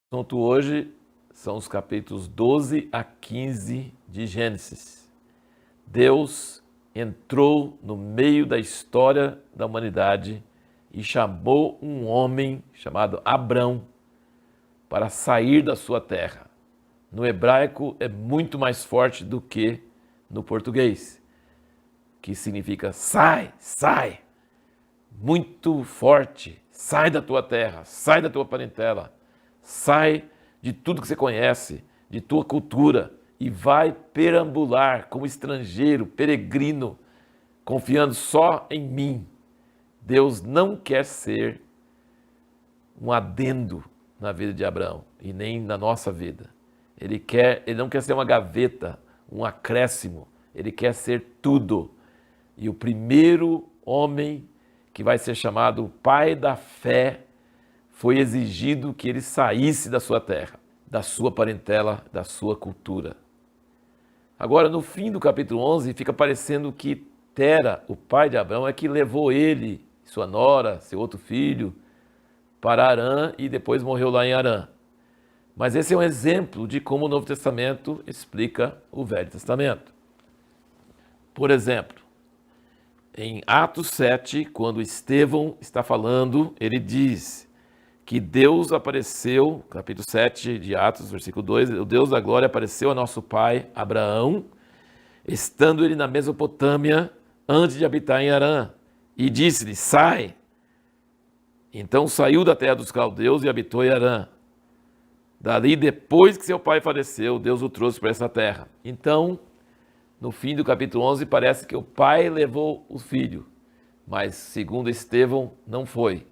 O assunto hoje são os capítulos 12 a 15 de Gênesis. Deus entrou no meio da história da humanidade e chamou um homem chamado Abrão para sair da sua terra. No hebraico é muito mais forte do que no português, que significa sai, sai, muito forte, sai da tua terra, sai da tua parentela, sai de tudo que você conhece, de tua cultura e vai perambular como estrangeiro, peregrino, confiando só em mim. Deus não quer ser um adendo na vida de Abraão e nem na nossa vida. Ele não quer ser uma gaveta, um acréscimo, ele quer ser tudo. E o primeiro homem que vai ser chamado o pai da fé, foi exigido que ele saísse da sua terra, da sua parentela, da sua cultura. Agora, no fim do capítulo 11, fica parecendo que Tera, o pai de Abraão, é que levou ele, sua nora, seu outro filho, para Harã e depois morreu lá em Harã. Mas esse é um exemplo de como o Novo Testamento explica o Velho Testamento. Por exemplo, em Atos 7, quando Estevão está falando, ele diz que Deus apareceu, capítulo 7 de Atos, versículo 2, o Deus da glória apareceu a nosso pai Abraão, estando ele na Mesopotâmia, antes de habitar em Harã, e disse-lhe, sai. Então saiu da terra dos caldeus e habitou em Harã. Dali, depois que seu pai faleceu, Deus o trouxe para essa terra. Então, no fim do capítulo 11, parece que o pai levou o filho, mas segundo Estevão, não foi.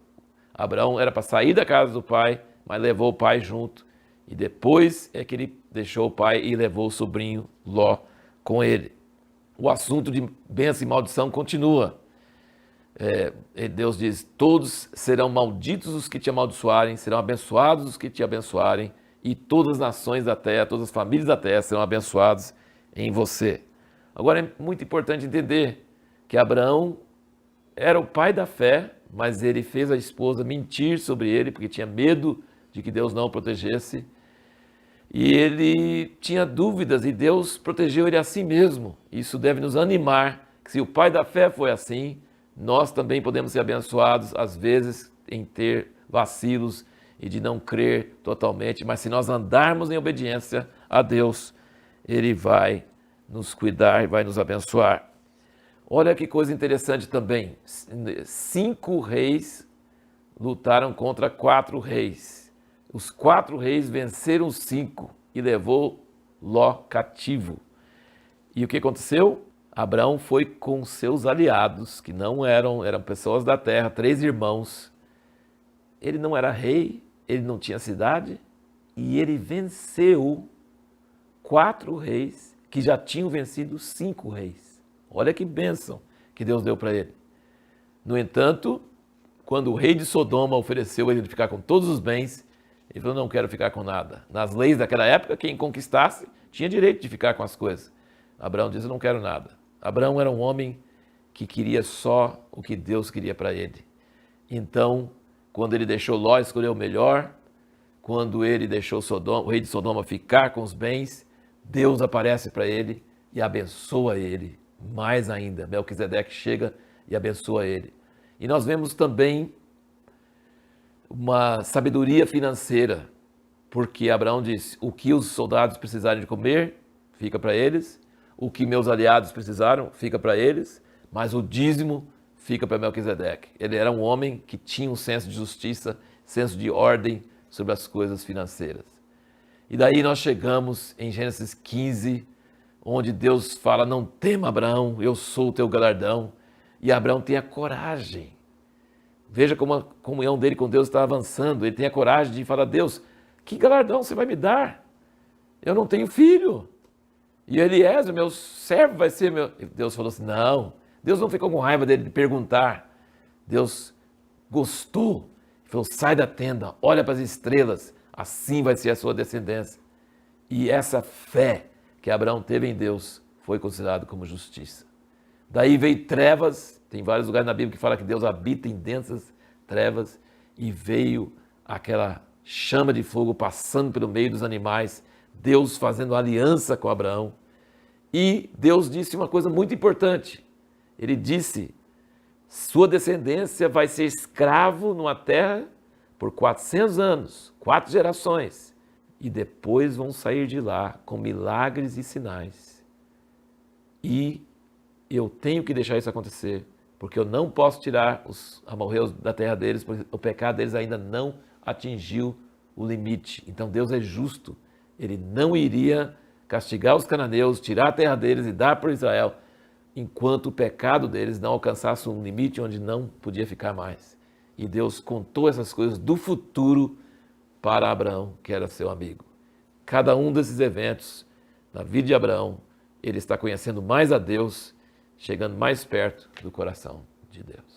Abraão era para sair da casa do pai, mas levou o pai junto. E depois é que ele deixou o pai e levou o sobrinho Ló com ele. O assunto de bênção e maldição continua. Deus diz, todos serão malditos os que te amaldiçoarem, serão abençoados os que te abençoarem, e todas as nações da terra, todas as famílias da terra serão abençoadas em você. Agora é muito importante entender que Abraão era o pai da fé, mas ele fez a esposa mentir sobre ele, porque tinha medo de que Deus não o protegesse. E ele tinha dúvidas e Deus protegeu ele a si mesmo. Isso deve nos animar, que se o pai da fé foi assim, nós também podemos ser abençoados, às vezes, em ter vacilos e de não crer totalmente, mas se nós andarmos em obediência a Deus, Ele vai nos cuidar e vai nos abençoar. Olha que coisa interessante também, 5 reis lutaram contra 4 reis. Os 4 reis venceram os 5 e levou Ló cativo. E o que aconteceu? Abraão foi com seus aliados, que não eram pessoas da terra, 3 irmãos. Ele não era rei, ele não tinha cidade, e ele venceu 4 reis que já tinham vencido 5 reis. Olha que bênção que Deus deu para ele. No entanto, quando o rei de Sodoma ofereceu ele ficar com todos os bens, ele falou, não quero ficar com nada. Nas leis daquela época, quem conquistasse tinha direito de ficar com as coisas. Abraão disse, eu não quero nada. Abraão era um homem que queria só o que Deus queria para ele. Então, quando ele deixou Ló escolher o melhor, quando ele deixou o rei de Sodoma ficar com os bens, Deus aparece para ele e abençoa ele mais ainda. Melquisedeque chega e abençoa ele. E nós vemos também uma sabedoria financeira, porque Abraão disse, o que os soldados precisarem de comer, fica para eles, o que meus aliados precisaram, fica para eles, mas o dízimo fica para Melquisedeque. Ele era um homem que tinha um senso de justiça, senso de ordem sobre as coisas financeiras. E daí nós chegamos em Gênesis 15, onde Deus fala, não tema Abraão, eu sou o teu galardão. E Abraão tem a coragem. Veja como a comunhão dele com Deus está avançando. Ele tem a coragem de falar, Deus, que galardão você vai me dar? Eu não tenho filho. E Eliezer, meu servo, vai ser meu... Deus falou assim, não. Deus não ficou com raiva dele de perguntar. Deus gostou. Ele falou, sai da tenda, olha para as estrelas. Assim vai ser a sua descendência. E essa fé que Abraão teve em Deus foi considerado como justiça. Daí veio trevas, tem vários lugares na Bíblia que fala que Deus habita em densas trevas, e veio aquela chama de fogo passando pelo meio dos animais, Deus fazendo aliança com Abraão. E Deus disse uma coisa muito importante. Ele disse: sua descendência vai ser escravo numa terra por 400 anos, 4 gerações, e depois vão sair de lá com milagres e sinais. E eu tenho que deixar isso acontecer, porque eu não posso tirar os amorreus da terra deles, porque o pecado deles ainda não atingiu o limite. Então Deus é justo, Ele não iria castigar os cananeus, tirar a terra deles e dar para Israel, enquanto o pecado deles não alcançasse um limite onde não podia ficar mais. E Deus contou essas coisas do futuro para Abraão, que era seu amigo. Cada um desses eventos, na vida de Abraão, ele está conhecendo mais a Deus, chegando mais perto do coração de Deus.